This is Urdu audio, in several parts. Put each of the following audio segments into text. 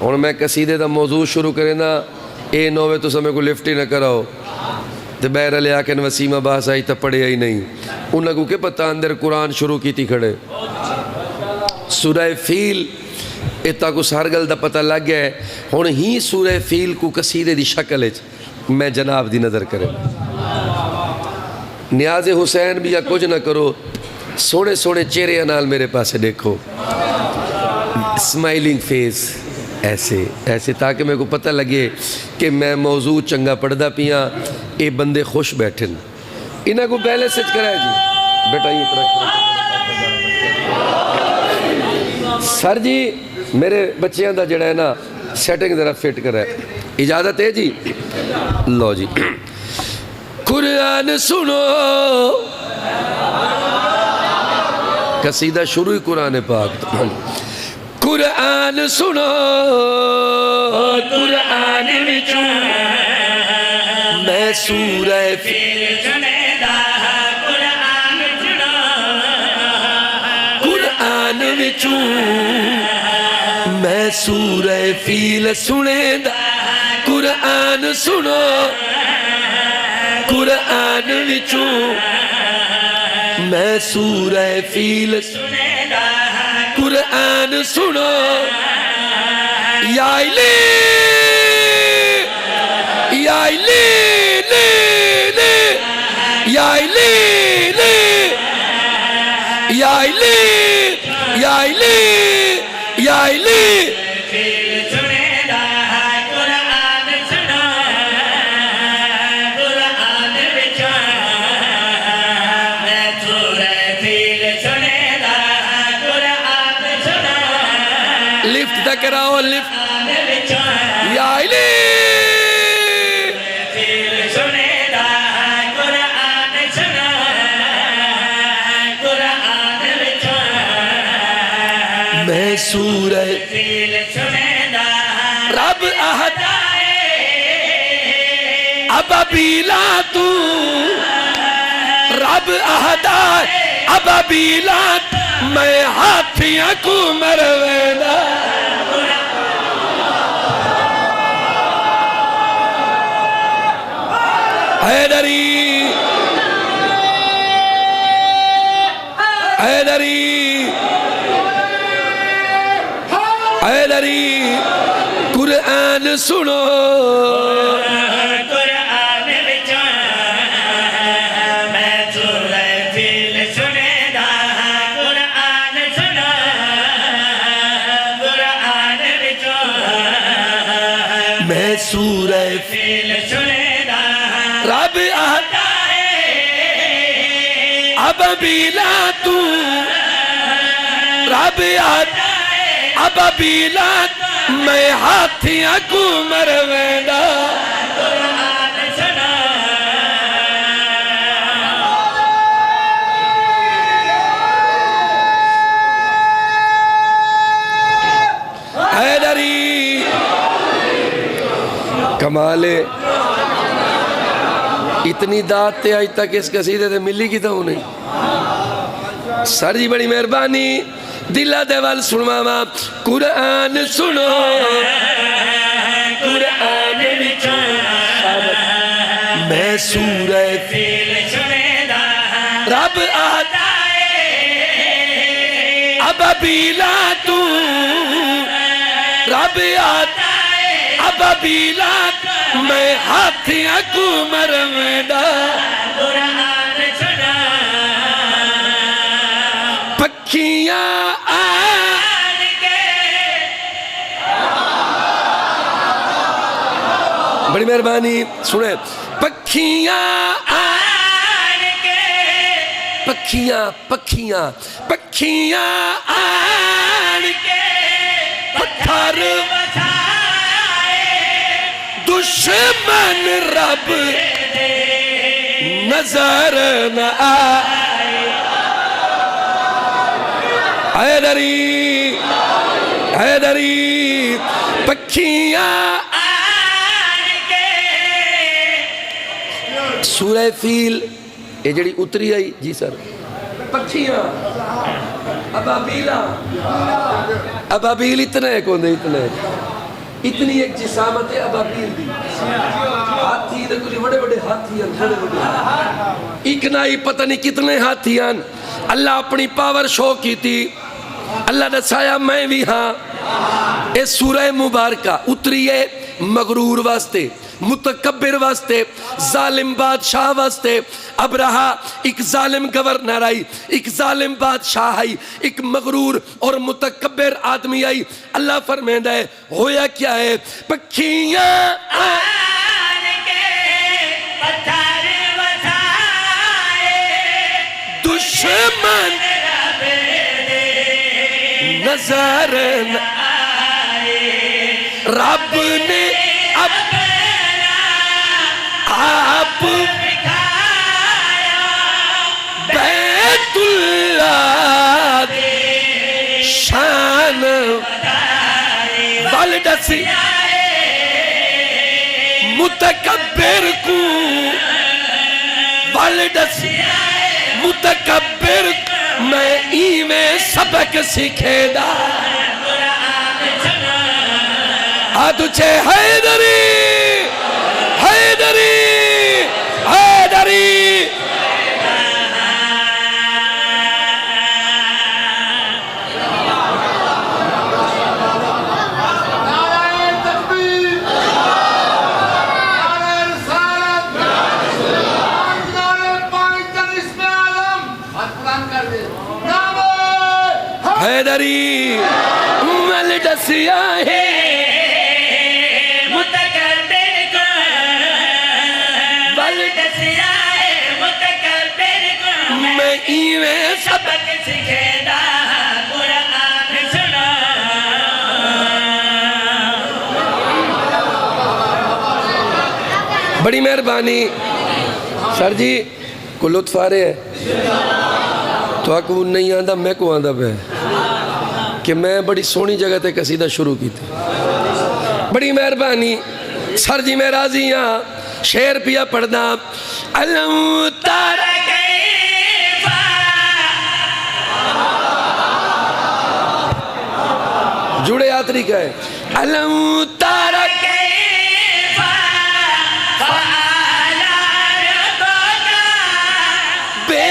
ہوں میں قصیدے دا موضوع شروع کرے نا اے نوے تو سمے کو لفٹ ہی نہ کراؤ تو بہر لے آ کے وسیم عباس آئی تو پڑھے ہی نہیں انہوں کو کہ پتہ اندر قرآن شروع کی تھی کھڑے سورہ فیل اتنا کو ہر گل دا پتہ لگ گیا ہے ہوں ہی سورہ فیل کو قصیدے دی شکل میں جناب دی نظر کرے نیاز حسین بھی یا کچھ نہ کرو سونے سونے چہرے نال میرے پاسے دیکھو اسمائلنگ فیس ایسے ایسے تاکہ میرے کو پتہ لگے کہ میں موضوع چنگا پڑھدا پیاں اے بندے خوش بیٹھن انہاں کو پہلے سچ کرائے جی بیٹا یہ طرح سر جی میرے بچیاں دا جڑا ہے نا سیٹنگ ذرا فٹ کرا ہے اجازت ہے جی لو جی قرآن سنو قصیدہ شروع قرآن پاک قرآن سنو قرآن وچوں میں سورہ فیل سنیدا قرآن سنو قرآن وچوں میں سورہ فیل سنیدا قرآن سنو قرآن وچوں میں سورہ فیل سنیدا قرآن سنو یا علی یا علی یا علی یا علی یا علی یا علی لفٹ تک کراؤ لفٹ یا علی میں سورہ رب اہدائے ابابیلا تو رب اہدائے ابابیلا میں ہاتھیاں کو مروینا حیدری حیدری حیدری قرآن سنو قرآن وچوں میں سورہ فیل سنیدا قرآن سنو قرآن وچوں میں سورہ فیل سنیدا رب اہدائے ابابیلا تو رب اہدائے ابابیلا میں ہاتھیاں کو مروینا قرآن سنا حیدری کمالے اتنی داد تے آج تک اس قصیدے تے ملی کی تھا انہیں سر جی بڑی مہربانی دلہ دے وال سنواما قرآن سنو قرآن وچوں میں سورہ فیل سنیدا رب اہدائے ابابیلا تو رب اہدائے ابابیلا میں ہاتھیاں کو مروینا قرآن سنا پکھیاں آن کے بڑی مہربانی سنیں پکھیاں آن کے پکھیاں پکھیاں پکھیاں آن کے پتھر دشمن رب نظر نہ آئے حیدری حیدری پکھیاں آن کے سورہ فیل یہ جڑی اتری آئی جی سر پکھیاں ابابیلا ابابیل اتنا ہے کون دے اتنا ہے اتنی ایک جسامت ابابیل دی ہاتھی دے کچھ بڑے بڑے ہاتھی ہیں بڑے بڑے ایک نہ ہی پتہ نہیں کتنے ہاتھی ہیں اللہ اپنی پاور شو کی تھی اللہ نے سایا میں بھی ہاں اے سورہ مبارکہ اتری ہے مغرور واسطے متکبر واسطے ظالم بادشاہ واسطے اب رہا ایک ظالم گورنر آئی ایک ظالم بادشاہ آئی ایک مغرور اور متکبر آدمی آئی اللہ فرمیندہ ہے ہویا کیا ہے پکھیاں آن کے پتھر وسائے دشمن نظر رب نے آپ بیت اللہ شان والدس متکبر کو والدس متکبر میں ایویں سبق سکھے دا آدھے حیدری حیدری حیدری حیدری ملدسیا ہے میں ایویں سبق سکھے دا قرآن سنا بڑی مہربانی سر جی کو لطف آ رہے ہیں تو آکو نہیں آندہ میں کو آندہ پہ کہ میں بڑی سونی جگہ تے قصیدہ شروع کی تھی بڑی مہربانی سر جی میں راضی ہاں شعر پیا پڑھنا علم تارا جوڑے آتری کا ہے علم تارا کیفا فعلا ربکا بے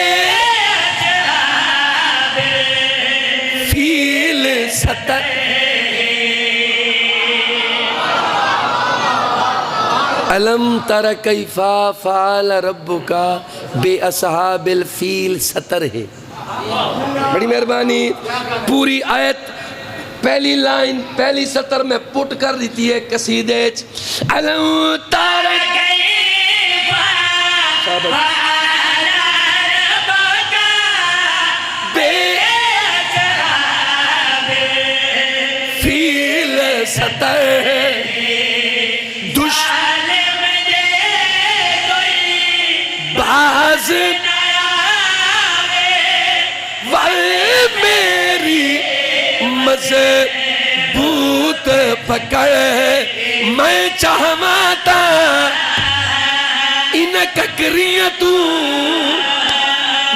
اجراب فیل ستر علم تارا کیفا فعلا ربکا بے اصحاب الفیل ستر ہے بڑی مہربانی پوری آیت پہلی لائن پہلی سطر میں پٹ کر دیتی ہے قصیدے علم تارا کیفا فعلا ربکا بے اجراب فیل ستر دشمن باز میری مضبوط پکڑ میں چاہماتا ان ککریت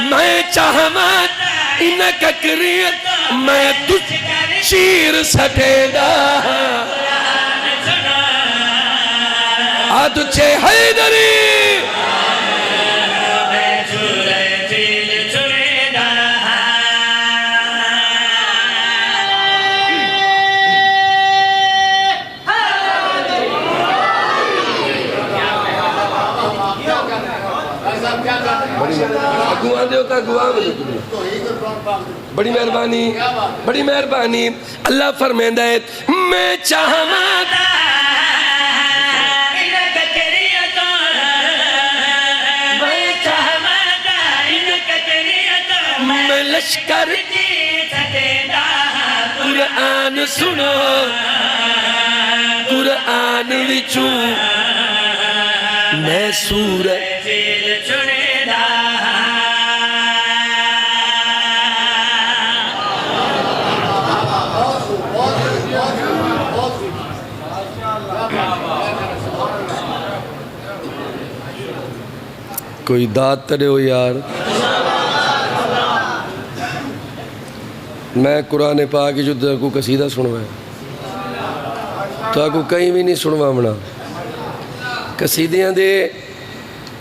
میں چاہماتا ان ککریت میں تجھ شیر سٹے دا آدھ چھے حیدری بڑی مہربانی بڑی مہربانی اللہ فرمیندہ ہے میں چاہماتا میں لشکر قرآن سنو قرآن وچوں میں سورہ کوئی داد ترے ہو یار میں قرآن پاک جو در کو قصیدہ سنو ہے تو آگو کہیں بھی نہیں سنوا منا قصیدیاں دے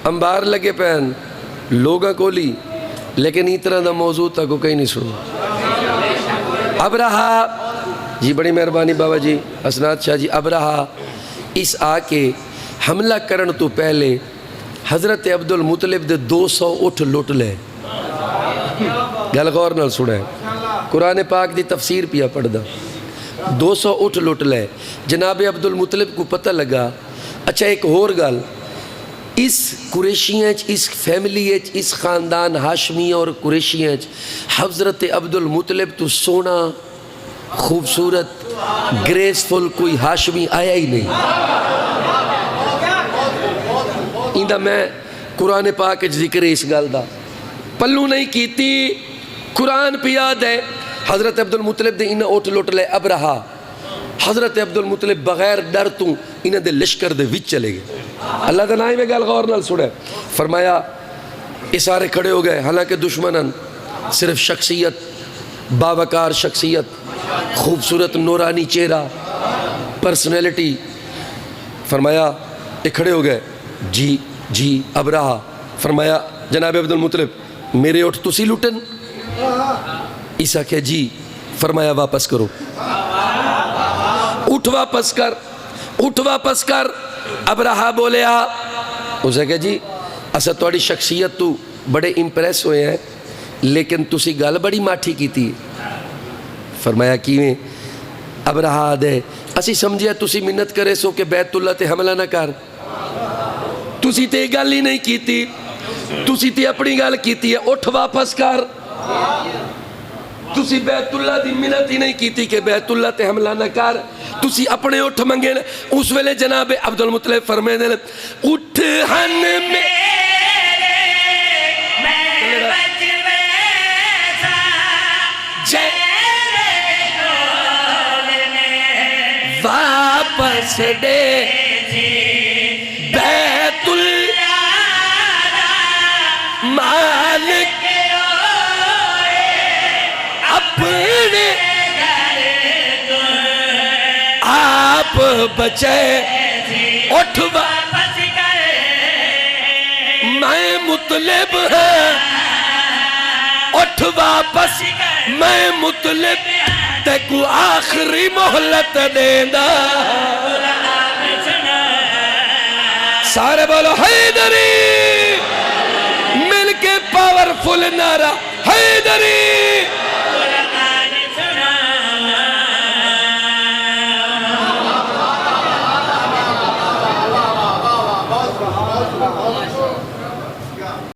انبار لگے پہن لوگاں کو لی لیکن اتنا دا موضوع تاکو کہیں نہیں سنوا اب رہا جی بڑی مہربانی بابا جی اسناد شاہ جی اب رہا اس آ کے حملہ کرن تو پہلے حضرت عبد المطلب دے 200 اٹھ لٹ لے گل غور نال سنے قرآن پاک دی تفسیر پیا پڑھ دا 200 اٹھ لٹ لے جناب عبد المطلب کو پتہ لگا اچھا ایک اور گل اس قریشیاں اس فیملی اس خاندان ہاشمی اور قریشیاں حضرت عبد المطلب تو سونا خوبصورت گریسفل کوئی ہاشمی آیا ہی نہیں ایندہ میں قرآن پاک ذکر اس گل دا پلو نہیں کیتی قرآن پہ یاد ہے حضرت عبد المطلب دے انہیں اوٹ لوٹ لے اب رہا حضرت عبد المطلب بغیر ڈر تو انہیں دے لشکر دے وچ چلے گئے اللہ دے نائم گل غور نال سنے فرمایا اس سارے کھڑے ہو گئے حالانکہ دشمنن صرف شخصیت باوقار شخصیت خوبصورت نورانی چہرہ پرسنالٹی فرمایا یہ کھڑے ہو گئے جی جی اب رہا فرمایا جناب عبد المطلب میرے اٹھ تسی لوٹن عیسیٰ کہ جی فرمایا واپس کرو اٹھ واپس کر اب رہا بولے اسے کہ جی اسا توڑی شخصیت تو بڑے امپریس ہوئے ہیں لیکن تسی گل بڑی ماٹھی کی تھی فرمایا کیویں اب رہا دے اسی سمجھیا تسی منت کرے سو کہ بیت اللہ تے حملہ نہ کر تسی تے گل ہی نہیں کیتی تسی تے اپنی گل کیتی ہے اٹھ واپس کر تسی بیت اللہ دی منت ہی نہیں کیتی کہ بیت اللہ تے حملہ نہ کر تسی اپنے اٹھ منگے اس ویلے جناب عبد المطلب فرمائے دے اٹھ ہن میں واپس دے بیت المالک اپنے آپ بچے اٹھ واپس میں مطلب ہے اٹھ واپس میں مطلب تیکو آخری محلت دینا سارے بولو حیدری مل کے پاورفل نعرہ حیدری